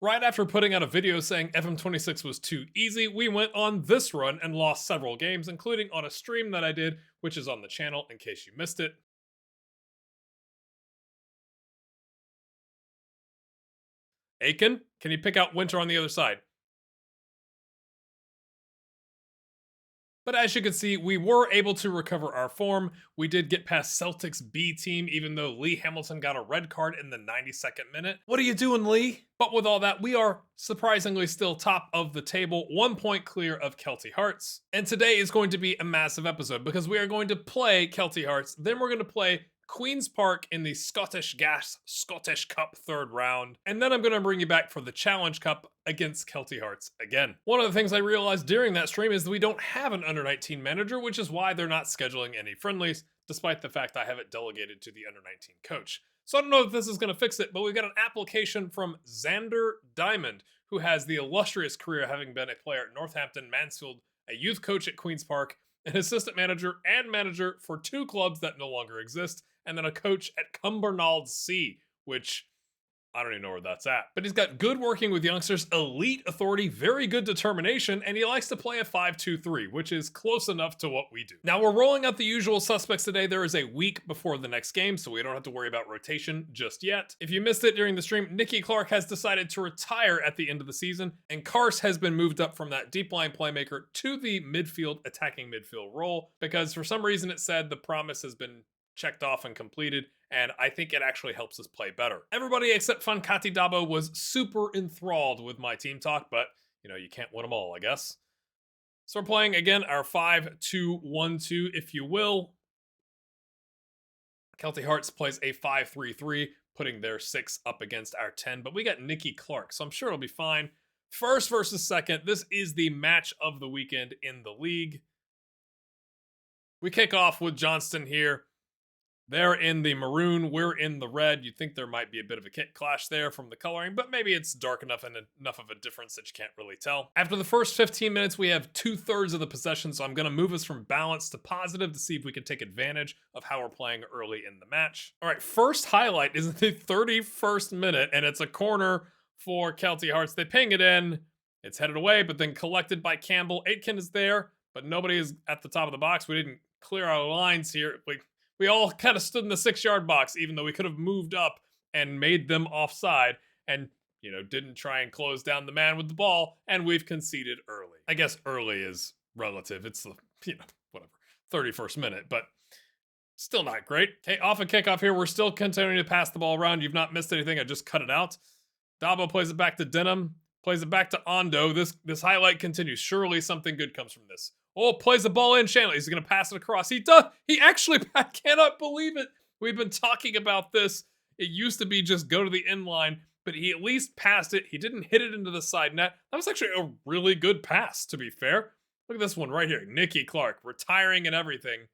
Right after putting out a video saying FM26 was too easy, we went on this run and lost several games, including on a stream that I did, which is on the channel in case you missed it. Aiken, can you pick out Winter on the other side? But as you can see, we were able to recover our form. We did get past Celtics B team, even though Lee Hamilton got a red card in the 92nd minute. What are you doing, Lee? But with all that, we are surprisingly still top of the table, 1 point clear of Kelty Hearts. And today is going to be a massive episode because we are going to play Kelty Hearts, then we're going to play Queen's Park in the Scottish Cup third round. And then I'm going to bring you back for the Challenge Cup against Kelty Hearts again. One of the things I realized during that stream is that we don't have an under 19 manager, which is why they're not scheduling any friendlies, despite the fact I have it delegated to the under 19 coach. So I don't know if this is going to fix it, but we've got an application from Xander Diamond, who has the illustrious career having been a player at Northampton, Mansfield, a youth coach at Queen's Park, an assistant manager and manager for 2 clubs that no longer exist, and then a coach at Cumbernauld C, which I don't even know where that's at. But he's got good working with youngsters, elite authority, very good determination, and he likes to play a 5-2-3, which is close enough to what we do. Now, we're rolling out the usual suspects today. There is a week before the next game, so we don't have to worry about rotation just yet. If you missed it during the stream, Nicky Clark has decided to retire at the end of the season, and Kars has been moved up from that deep line playmaker to the attacking midfield role, because for some reason it said the promise has been checked off and completed, and I think it actually helps us play better. Everybody except Funkati Dabo was super enthralled with my team talk, but you can't win them all, I guess. So we're playing again our 5-2-1-2, if you will. Kelty Hearts plays a 5-3-3, putting their 6 up against our 10, but we got Nicky Clark, so I'm sure it'll be fine. First versus second, this is the match of the weekend in the league. We kick off with Johnston here. They're in the maroon, we're in the red. You'd think there might be a bit of a kit clash there from the coloring, but maybe it's dark enough and enough of a difference that you can't really tell. After the first 15 minutes, we have 2/3 of the possession, so I'm going to move us from balance to positive to see if we can take advantage of how we're playing early in the match. All right, first highlight is the 31st minute, and it's a corner for Kelty Hearts. They ping it in. It's headed away, but then collected by Campbell. Aitken is there, but nobody is at the top of the box. We didn't clear our lines here. We all kind of stood in the 6-yard box, even though we could have moved up and made them offside and, didn't try and close down the man with the ball, and we've conceded early. I guess early is relative. It's the, whatever, 31st minute, but still not great. Okay, off a kickoff here. We're still continuing to pass the ball around. You've not missed anything. I just cut it out. Dabo plays it back to Denham, plays it back to Ondo. This highlight continues. Surely something good comes from this. Oh, plays the ball in. Shanley, he's going to pass it across. He does. He actually, I cannot believe it. We've been talking about this. It used to be just go to the end line, but he at least passed it. He didn't hit it into the side net. That was actually a really good pass, to be fair. Look at this one right here. Nicky Clark, retiring and everything.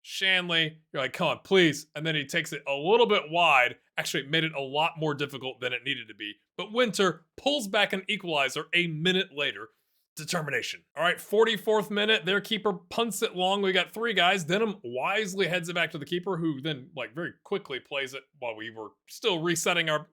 Shanley, you're like, come on, please. And then he takes it a little bit wide. Actually, made it a lot more difficult than it needed to be. But Winter pulls back an equalizer a minute later. Determination. All right, 44th minute. Their keeper punts it long. We got 3 guys. Denham wisely heads it back to the keeper, who then very quickly plays it while we were still resetting our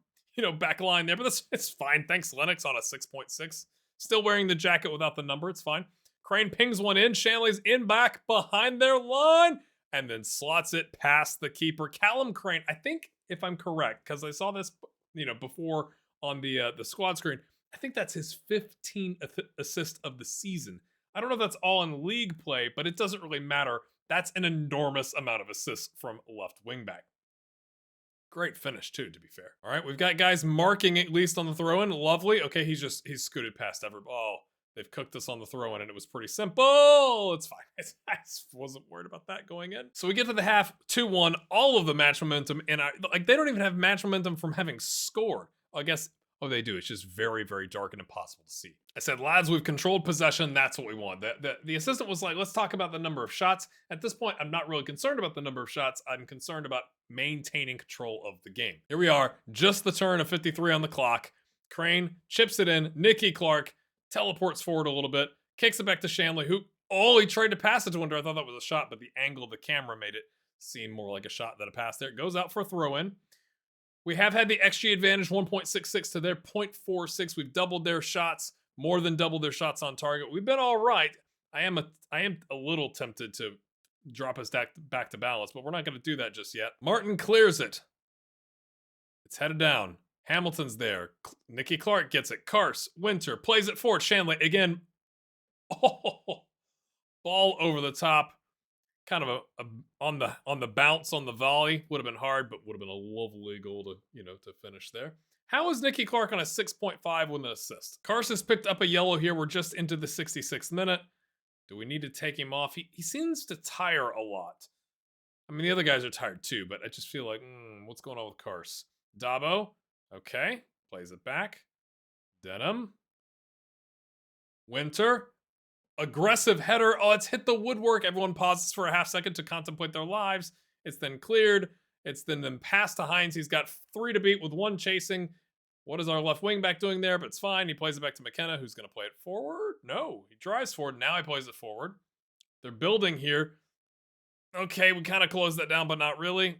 back line there. But it's fine. Thanks, Lennox, on a 6.6. Still wearing the jacket without the number. It's fine. Crane pings one in. Shanley's in back behind their line and then slots it past the keeper. Callum Crane, I think, if I'm correct, because I saw this before on the squad screen, I think that's his 15th assist of the season. I don't know if that's all in league play, but it doesn't really matter. That's an enormous amount of assists from left wingback. Great finish, too, to be fair. All right, we've got guys marking at least on the throw-in. Lovely. Okay, he's scooted past everybody. Oh, they've cooked us on the throw-in, and it was pretty simple. It's fine. I wasn't worried about that going in. So we get to the half, 2-1. All of the match momentum, and they don't even have match momentum from having scored. I guess. Oh, they do. It's just very, very dark and impossible to see. I said, lads, we've controlled possession. That's what we want. The assistant was like, let's talk about the number of shots. At this point, I'm not really concerned about the number of shots. I'm concerned about maintaining control of the game. Here we are. Just the turn of 53 on the clock. Crane chips it in. Nicky Clark teleports forward a little bit. Kicks it back to Shanley, who, he tried to pass it to Winter. I thought that was a shot, but the angle of the camera made it seem more like a shot than a pass there. It goes out for a throw-in. We have had the XG advantage, 1.66 to their 0.46. We've doubled their shots, more than doubled their shots on target. We've been all right. I am a little tempted to drop us back to balance, but we're not going to do that just yet. Martin clears it. It's headed down. Hamilton's there. Nicky Clark gets it. Karst, Winter, plays it forward. Shanley, again. Oh, ball over the top. Kind of on the bounce on the volley. Would have been hard, but would have been a lovely goal to finish there. How is Nicky Clark on a 6.5 with an assist? Karst has picked up a yellow here. We're just into the 66th minute. Do we need to take him off? He seems to tire a lot. I mean, the other guys are tired too, but I just feel like, what's going on with Karst? Dabo, okay, plays it back. Denham. Winter. Aggressive header. Oh, it's hit the woodwork. Everyone pauses for a half second to contemplate their lives. It's then cleared. It's then passed to Hines. He's got 3 to beat with 1 chasing. What is our left wing back doing there? But it's fine. He plays it back to McKenna, who's going to play it forward. No, he drives forward. Now he plays it forward. They're building here. Okay, we kind of closed that down, but not really.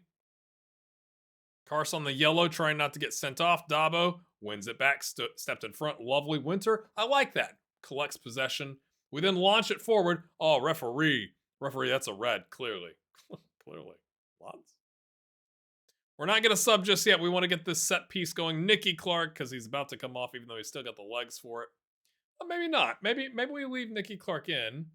Karst on the yellow, trying not to get sent off. Dabo wins it back, stepped in front. Lovely. Winter, I like that. Collects possession. We then launch it forward. Oh, referee, that's a red, clearly. Clearly. Lots. We're not going to sub just yet. We want to get this set piece going. Nicky Clark, because he's about to come off, even though he's still got the legs for it. Well, maybe not. Maybe we leave Nicky Clark in.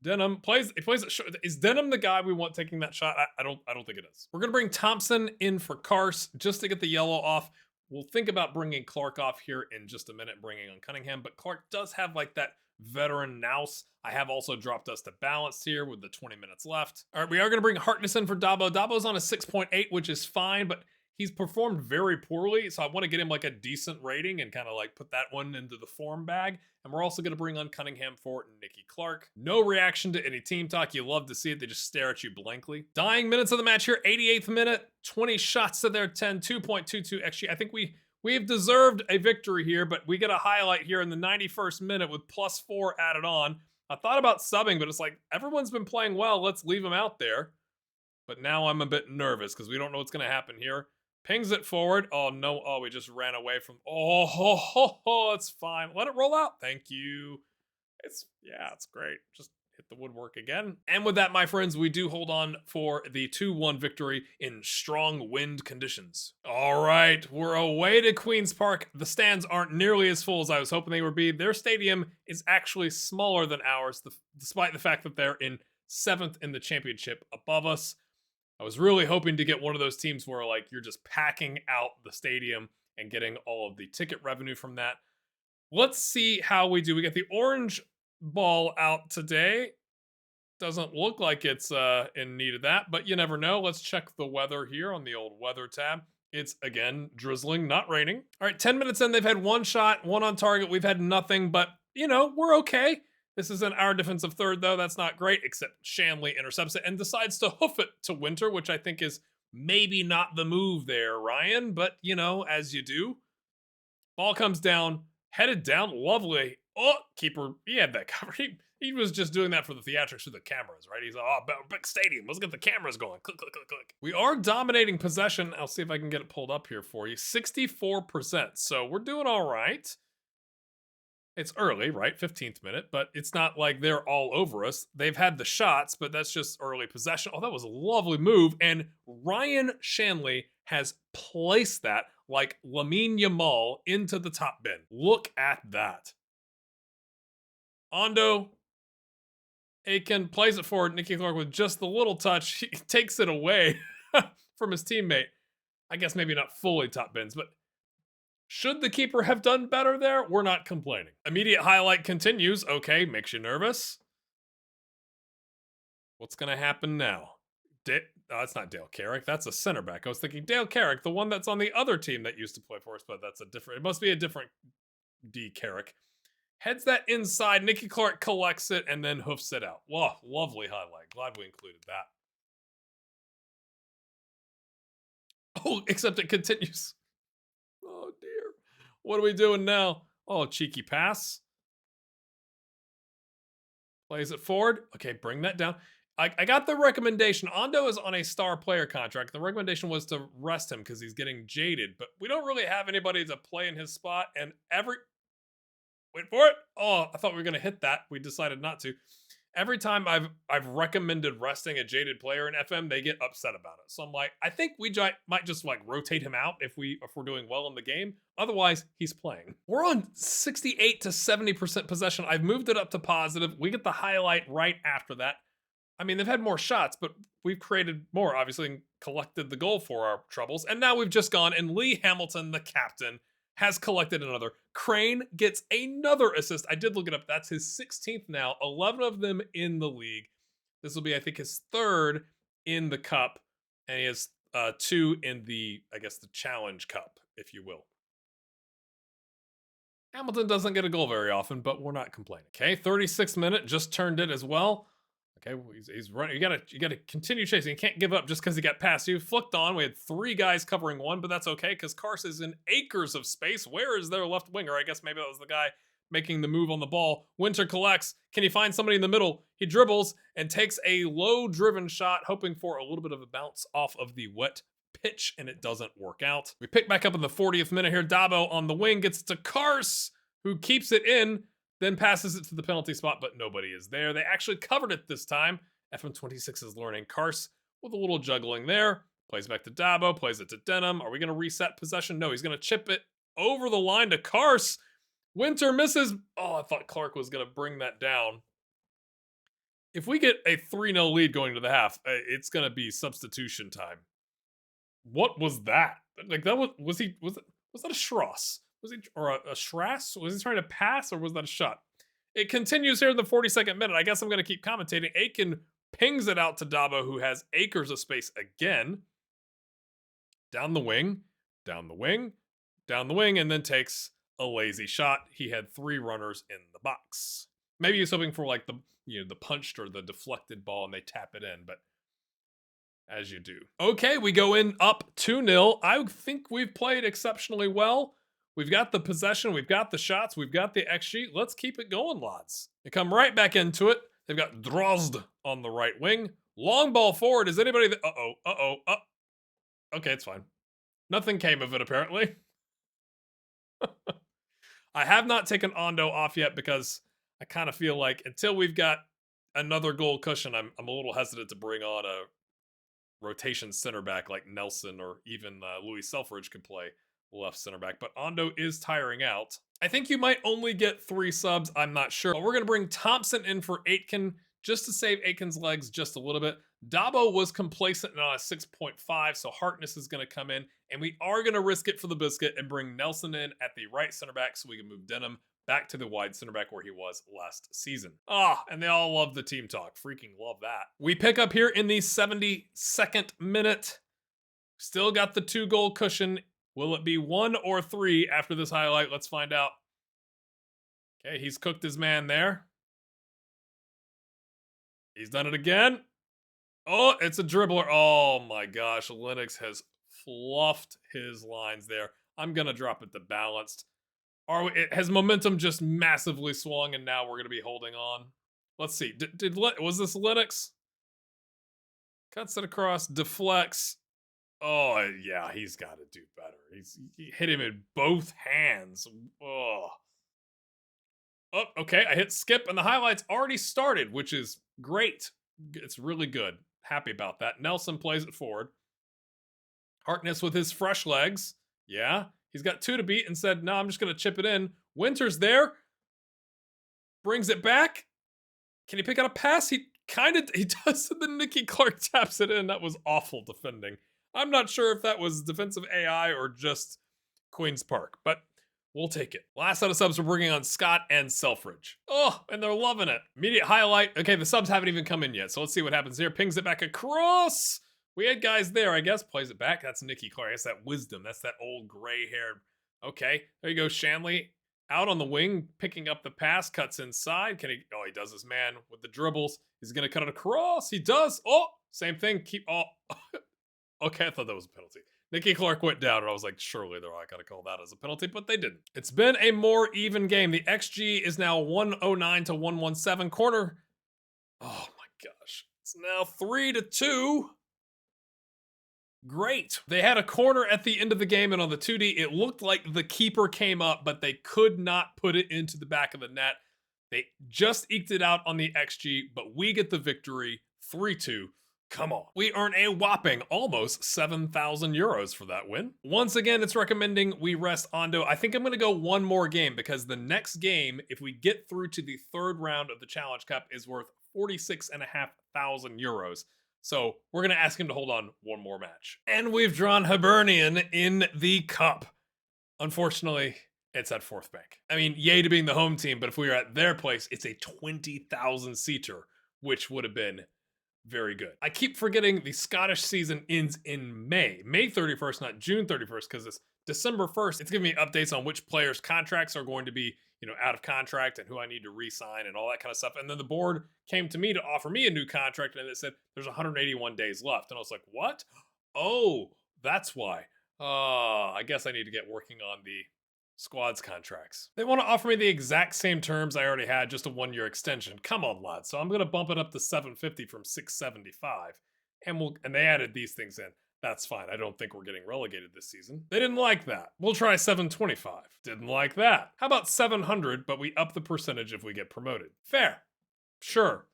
Denham plays it. Is Denham the guy we want taking that shot? I don't think it is. We're going to bring Thompson in for Karst just to get the yellow off. We'll think about bringing Clark off here in just a minute, bringing on Cunningham. But Clark does have like that veteran nous. I have also dropped us to balance here with the 20 minutes left. All right, we are going to bring Hartness in for Dabo. Dabo's on a 6.8, which is fine, but he's performed very poorly, so I want to get him like a decent rating and kind of like put that one into the form bag. And we're also going to bring on Cunningham for Nicky Clark. No reaction to any team talk. You love to see it. They just stare at you blankly. Dying minutes of the match here. 88th minute. 20 shots to their 10. 2.22 XG. I think we've deserved a victory here, but we get a highlight here in the 91st minute with +4 added on. I thought about subbing, but it's like, everyone's been playing well. Let's leave them out there. But now I'm a bit nervous because we don't know what's going to happen here. Pings it forward. Oh, no. Oh, we just ran away from... Oh, it's fine. Let it roll out. Thank you. It's great. Just hit the woodwork again. And with that, my friends, we do hold on for the 2-1 victory in strong wind conditions. All right, we're away to Queen's Park. The stands aren't nearly as full as I was hoping they would be. Their stadium is actually smaller than ours, despite the fact that they're in 7th in the championship above us. I was really hoping to get one of those teams where like you're just packing out the stadium and getting all of the ticket revenue from that. Let's see how we do. We get the orange ball out today. Doesn't look like it's in need of that, but you never know. Let's check the weather here on the old weather tab. It's, again, drizzling, not raining. All right, 10 minutes in, they've had 1 shot, 1 on target. We've had nothing, but, we're okay. This isn't our defensive third, though. That's not great, except Shanley intercepts it and decides to hoof it to Winter, which I think is maybe not the move there, Ryan, but, as you do. Ball comes down, headed down, lovely. Oh, keeper, he had that covered. He was just doing that for the theatrics for the cameras, right? He's like, oh, big stadium. Let's get the cameras going. Click, click, click, click. We are dominating possession. I'll see if I can get it pulled up here for you. 64%. So we're doing all right. It's early, right? 15th minute, but it's not like they're all over us. They've had the shots, but that's just early possession. Oh, that was a lovely move. And Ryan Shanley has placed that like Lamine Yamal into the top bin. Look at that. Ondo, Aiken plays it forward. Nicky Clark with just the little touch. He takes it away from his teammate. I guess maybe not fully top bins, but should the keeper have done better there? We're not complaining. Immediate highlight continues. Okay, makes you nervous. What's going to happen now? That's not Dale Carrick. That's a center back. I was thinking Dale Carrick, the one that's on the other team that used to play for us, but that's a different... It must be a different D. Carrick. Heads that inside. Nicky Clark collects it and then hoofs it out. Wow, lovely highlight. Glad we included that. Oh, except it continues. Oh, dear. What are we doing now? Oh, cheeky pass. Plays it forward. Okay, bring that down. I got the recommendation. Ondo is on a star player contract. The recommendation was to rest him because he's getting jaded, but we don't really have anybody to play in his spot. And wait for it. Oh, I thought we were gonna hit that. We decided not to. Every time I've recommended resting a jaded player in FM, they get upset about it. So I'm like, I think we might just like rotate him out if we're doing well in the game. Otherwise, he's playing. We're on 68 to 70% possession. I've moved it up to positive. We get the highlight right after that. I mean, they've had more shots, but we've created more, obviously, and collected the goal for our troubles. And now we've just gone, and Lee Hamilton, the captain, has collected another. Crane gets another assist. I did look it up. That's his 16th now. 11 of them in the league. This will be, I think, his third in the cup. And he has 2 in the, I guess, the Challenge Cup, if you will. Hamilton doesn't get a goal very often, but we're not complaining. Okay, 36th minute, just turned it as well. Okay, well, he's running. You gotta continue chasing. You can't give up just because he got past you. Flicked on. We had 3 guys covering 1, but that's okay because Kars is in acres of space. Where is their left winger? I guess maybe that was the guy making the move on the ball. Winter collects. Can he find somebody in the middle? He dribbles and takes a low-driven shot, hoping for a little bit of a bounce off of the wet pitch, and it doesn't work out. We pick back up in the 40th minute here. Dabo on the wing gets to Kars, who keeps it in. Then passes it to the penalty spot, but nobody is there. They actually covered it this time. FM26 is learning. Kars with a little juggling there. Plays back to Dabo, plays it to Denham. Are we going to reset possession? No, he's going to chip it over the line to Kars. Winter misses. Oh, I thought Clark was going to bring that down. If we get a 3-0 lead going to the half, it's going to be substitution time. What was that? Like, that was that a Schross? Was he, or a Schrass? Was he trying to pass, or was that a shot? It continues here in the 42nd minute. I guess I'm going to keep commentating. Aiken pings it out to Dabo, who has acres of space again. Down the wing, down the wing, down the wing, and then takes a lazy shot. He had 3 runners in the box. Maybe he's hoping for like the punched or the deflected ball, and they tap it in, but as you do. Okay, we go in up 2-0. I think we've played exceptionally well. We've got the possession, we've got the shots, we've got the XG. Let's keep it going, lads. They come right back into it. They've got Drozd on the right wing. Long ball forward. Is anybody that... Okay, it's fine. Nothing came of it, apparently. I have not taken Ondo off yet because I kind of feel like until we've got another goal cushion, I'm a little hesitant to bring on a rotation center back like Nelson or even Louis Selfridge could play left center back, but Ondo is tiring out. I think you might only get 3 subs. I'm not sure. But we're going to bring Thompson in for Aitken just to save Aitken's legs just a little bit. Dabo was complacent on a 6.5, so Harkness is going to come in, and we are going to risk it for the biscuit and bring Nelson in at the right center back so we can move Denham back to the wide center back where he was last season. And they all love the team talk. Freaking love that. We pick up here in the 72nd minute. Still got the 2-goal cushion. Will it be 1 or 3 after this highlight? Let's find out. Okay, he's cooked his man there. He's done it again. Oh, it's a dribbler. Oh my gosh, Lennox has fluffed his lines there. I'm going to drop it to balanced. Has momentum just massively swung, and now we're going to be holding on? Let's see. Was this Lennox? Cuts it across, deflects. Oh, yeah, he's got to do better. He hit him in both hands. Oh, okay, I hit skip, and the highlights already started, which is great. It's really good. Happy about that. Nelson plays it forward. Harkness with his fresh legs. Yeah, he's got 2 to beat and said, no, I'm just going to chip it in. Winter's there. Brings it back. Can he pick out a pass? He does, and then Nicky Clark taps it in. That was awful defending. I'm not sure if that was defensive AI or just Queen's Park, but we'll take it. Last set of subs, we're bringing on Scott and Selfridge. Oh, and they're loving it. Immediate highlight. Okay, the subs haven't even come in yet, so let's see what happens here. Pings it back across. We had guys there, I guess. Plays it back. That's Nicky Clark. That's that wisdom. That's that old gray-haired. Okay, there you go, Shanley. Out on the wing, picking up the pass, cuts inside. Can he? Oh, he does his man with the dribbles. He's going to cut it across. He does. Oh, same thing. Okay, I thought that was a penalty. Nicky Clark went down, and I was like, surely they're not going to call that as a penalty, but they didn't. It's been a more even game. The XG is now 109 to 117. Corner. Oh my gosh. It's now 3-2. Great. They had a corner at the end of the game, and on the 2D, it looked like the keeper came up, but they could not put it into the back of the net. They just eked it out on the XG, but we get the victory 3-2. Come on. We earn a whopping almost 7,000 euros for that win. Once again, it's recommending we rest Ondo. I think I'm going to go one more game because the next game, if we get through to the third round of the Challenge Cup, is worth 46,500 euros. So we're going to ask him to hold on one more match. And we've drawn Hibernian in the cup. Unfortunately, it's at Fourth Bank. I mean, yay to being the home team, but if we were at their place, it's a 20,000 seater, which would have been very good. I keep forgetting the Scottish season ends in May 31st, not June 31st, because it's December 1st. It's giving me updates on which players' contracts are going to be, out of contract and who I need to re-sign and all that kind of stuff. And then the board came to me to offer me a new contract, and it said there's 181 days left. And I was like, what? Oh, that's why. I guess I need to get working on the squad's contracts. They want to offer me the exact same terms I already had, just a 1-year extension. Come on, lads. So I'm going to bump it up to 750 from 675. And they added these things in. That's fine. I don't think we're getting relegated this season. They didn't like that. We'll try 725. Didn't like that. How about 700, but we up the percentage if we get promoted? Fair. Sure.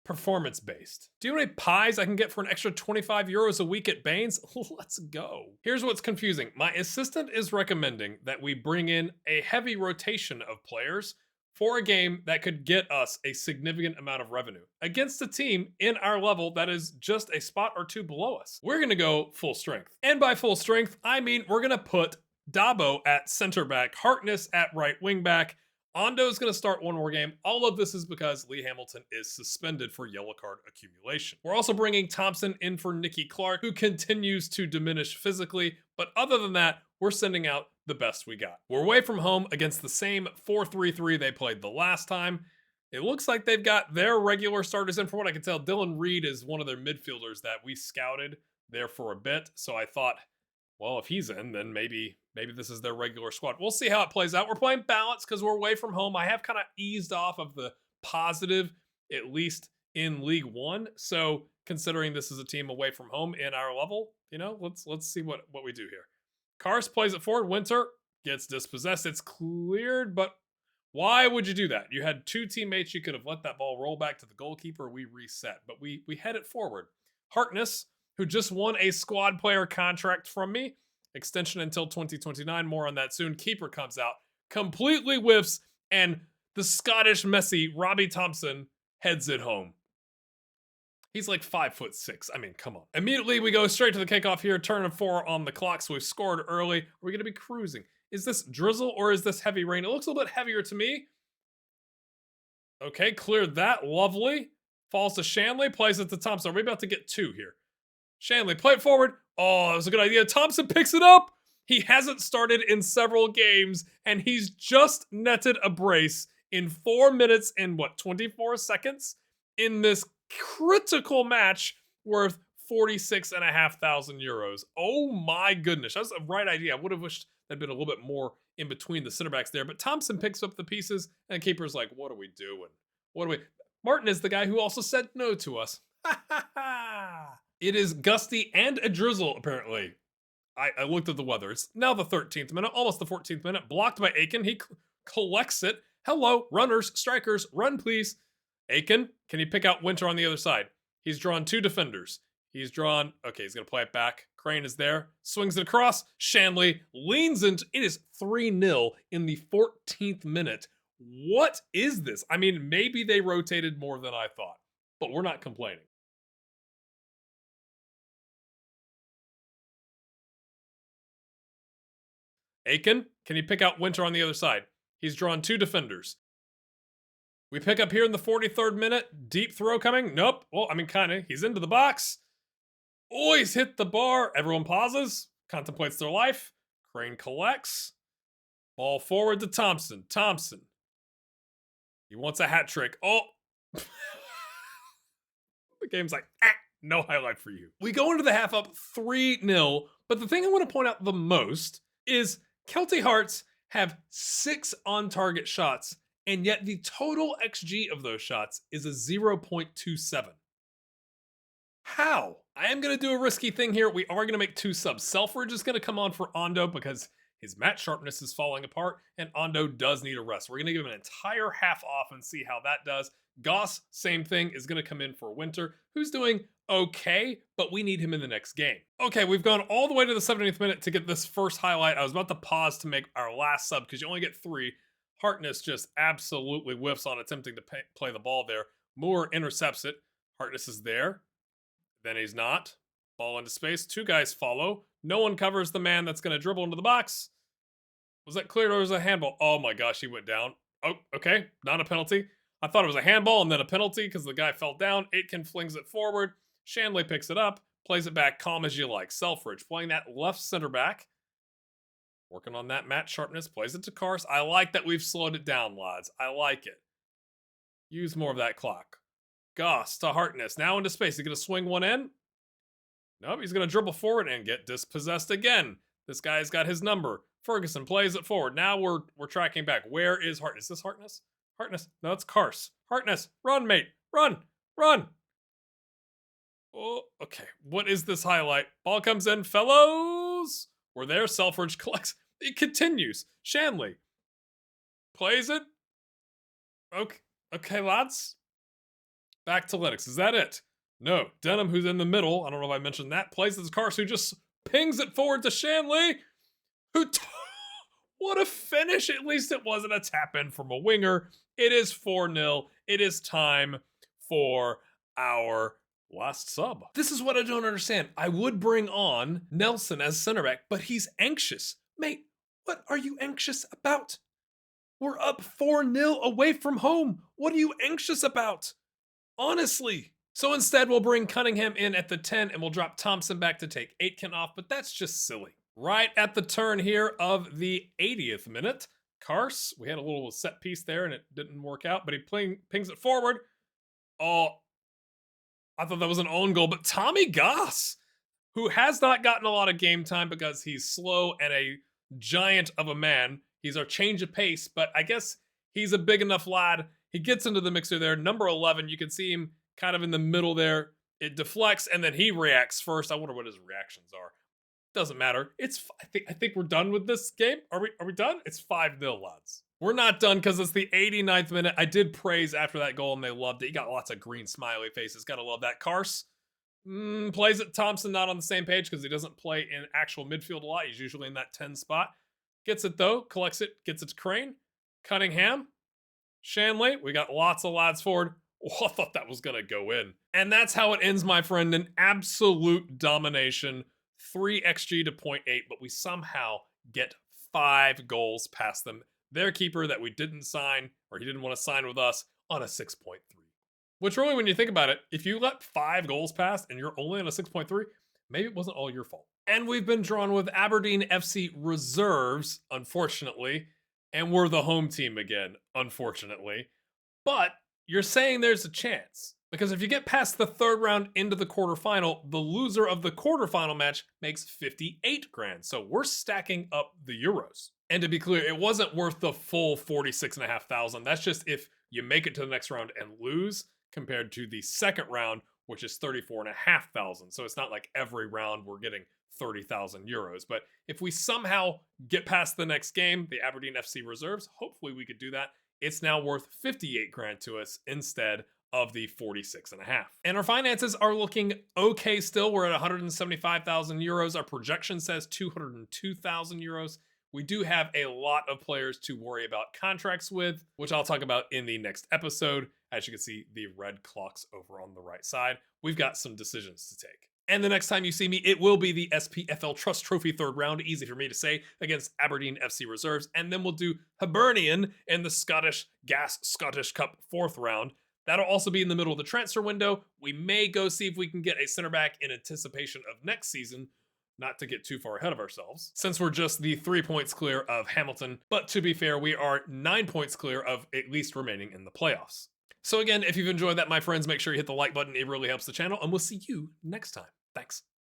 Performance-based. Do you know how many pies I can get for an extra 25 euros a week at Baines? Let's go. Here's what's confusing. My assistant is recommending that we bring in a heavy rotation of players for a game that could get us a significant amount of revenue against a team in our level that is just a spot or two below us. We're going to go full strength. And by full strength, I mean we're going to put Dabo at center back, Harkness at right wing back. Ondo's going to start one more game. All of this is because Lee Hamilton is suspended for yellow card accumulation. We're also bringing Thompson in for Nicky Clark, who continues to diminish physically. But other than that, we're sending out the best we got. We're away from home against the same 4-3-3 they played the last time. It looks like they've got their regular starters in. From what I can tell, Dylan Reed is one of their midfielders that we scouted there for a bit. So I thought, well, if he's in, then maybe this is their regular squad. We'll see how it plays out. We're playing balance because we're away from home. I have kind of eased off of the positive, at least in League One. So considering this is a team away from home in our level, let's see what we do here. Kars plays it forward. Winter gets dispossessed. It's cleared, but why would you do that? You had two teammates. You could have let that ball roll back to the goalkeeper. We reset, but we head it forward. Harkness, who just won a squad player contract from me, extension until 2029. More on that soon. Keeper comes out, completely whiffs, and the Scottish Messi, Robbie Thompson, heads it home. He's like 5'6". I mean, come on. Immediately, we go straight to the kickoff here. Turn of 4 on the clock, so we've scored early. Are we going to be cruising? Is this drizzle or is this heavy rain? It looks a little bit heavier to me. Okay, cleared that. Lovely. Falls to Shanley. Plays it to Thompson. Are we about to get 2 here? Shanley, play it forward. Oh, that was a good idea. Thompson picks it up. He hasn't started in several games, and he's just netted a brace in 4 minutes and 24 seconds in this critical match worth 46,500 euros. Oh my goodness. That's a right idea. I would have wished there'd been a little bit more in between the center backs there, but Thompson picks up the pieces, and the keeper's like, what are we doing? Martin is the guy who also said no to us. It is gusty and a drizzle, apparently. I looked at the weather. It's now the 13th minute, almost the 14th minute. Blocked by Aiken. He collects it. Hello, runners, strikers, run please. Aiken, can you pick out Winter on the other side? He's drawn 2 defenders. He's going to play it back. Crane is there, swings it across. Shanley leans into, it is 3-0 in the 14th minute. What is this? I mean, maybe they rotated more than I thought, but we're not complaining. Aiken, can you pick out Winter on the other side? He's drawn 2 defenders. We pick up here in the 43rd minute. Deep throw coming. Nope. Well, I mean, kind of. He's into the box. Oh, he's hit the bar. Everyone pauses. Contemplates their life. Crane collects. Ball forward to Thompson. Thompson. He wants a hat trick. Oh. The game's like, no highlight for you. We go into the half up 3-0. But the thing I want to point out the most is Kelty Hearts have 6 on-target shots, and yet the total XG of those shots is a 0.27. How? I am going to do a risky thing here. We are going to make 2 subs. Selfridge is going to come on for Ondo because his match sharpness is falling apart, and Ondo does need a rest. We're going to give him an entire half off and see how that does. Goss, same thing, is going to come in for Winter, who's doing okay, but we need him in the next game. Okay, we've gone all the way to the 70th minute to get this first highlight. I was about to pause to make our last sub because you only get 3. Harkness just absolutely whiffs on attempting to play the ball there. Moore intercepts it. Harkness is there. Then he's not. Ball into space. 2 guys follow. No one covers the man that's going to dribble into the box. Was that cleared or was it a handball? Oh my gosh, he went down. Oh, okay. Not a penalty. I thought it was a handball and then a penalty because the guy fell down. Aitken flings it forward. Shanley picks it up. Plays it back calm as you like. Selfridge playing that left center back. Working on that match sharpness. Plays it to Kars. I like that we've slowed it down, lads. I like it. Use more of that clock. Goss to Harkness. Now into space. He's going to swing one in. Nope, he's going to dribble forward and get dispossessed again. This guy's got his number. Ferguson plays it forward. Now we're tracking back. Where is Harkness? Is this Harkness? Harkness. No, it's Kars. Harkness. Run, mate. Run. Run. Oh, okay. What is this highlight? Ball comes in. Fellows. We're there. Selfridge collects. It continues. Shanley plays it. Okay, lads. Back to Lennox. Is that it? No. Denham, who's in the middle, I don't know if I mentioned that, plays this Kars, who just pings it forward to Shanley, what a finish. At least it wasn't a tap in from a winger. It is 4-0. It is time for our last sub. This is what I don't understand. I would bring on Nelson as center back, but he's anxious. Mate, what are you anxious about? We're up 4-0 away from home. What are you anxious about? Honestly. So instead, we'll bring Cunningham in at the 10 and we'll drop Thompson back to take Aitken off, but that's just silly. Right at the turn here of the 80th minute, Kars, we had a little set piece there and it didn't work out, but he pings it forward. Oh, I thought that was an own goal, but Tommy Goss, who has not gotten a lot of game time because he's slow and a giant of a man. He's our change of pace, but I guess he's a big enough lad. He gets into the mixer there. Number 11, you can see him kind of in the middle there. It deflects, and then he reacts first. I wonder what his reactions are. Doesn't matter. I think we're done with this game. Are we done? It's 5-0, lads. We're not done because it's the 89th minute. I did praise after that goal, and they loved it. He got lots of green smiley faces. Gotta love that. Kars plays it. Thompson not on the same page because he doesn't play in actual midfield a lot. He's usually in that 10 spot. Gets it, though. Collects it. Gets it to Crane. Cunningham. Shanley. We got lots of lads forward. Oh, I thought that was going to go in. And that's how it ends, my friend. An absolute domination. 3 XG to 0.8, but we somehow get 5 goals past them. Their keeper that we didn't sign, or he didn't want to sign with us, on a 6.3. Which really, when you think about it, if you let 5 goals pass and you're only on a 6.3, maybe it wasn't all your fault. And we've been drawn with Aberdeen FC reserves, unfortunately, and we're the home team again, unfortunately. But you're saying there's a chance. Because if you get past the 3rd round into the quarterfinal, the loser of the quarterfinal match makes 58 grand. So we're stacking up the euros. And to be clear, it wasn't worth the full 46,500. That's just if you make it to the next round and lose compared to the 2nd round, which is 34,500. So it's not like every round we're getting 30,000 euros. But if we somehow get past the next game, the Aberdeen FC reserves, hopefully we could do that. It's now worth 58 grand to us instead of the 46.5. And our finances are looking okay still. We're at 175,000 euros. Our projection says 202,000 euros. We do have a lot of players to worry about contracts with, which I'll talk about in the next episode. As you can see, the red clocks over on the right side. We've got some decisions to take. And the next time you see me, it will be the SPFL Trust Trophy 3rd round, easy for me to say, against Aberdeen FC reserves. And then we'll do Hibernian in the Scottish Cup 4th round. That'll also be in the middle of the transfer window. We may go see if we can get a center back in anticipation of next season, not to get too far ahead of ourselves, since we're just the 3 points clear of Hamilton. But to be fair, we are 9 points clear of at least remaining in the playoffs. So again, if you've enjoyed that, my friends, make sure you hit the like button. It really helps the channel, and we'll see you next time. Thanks.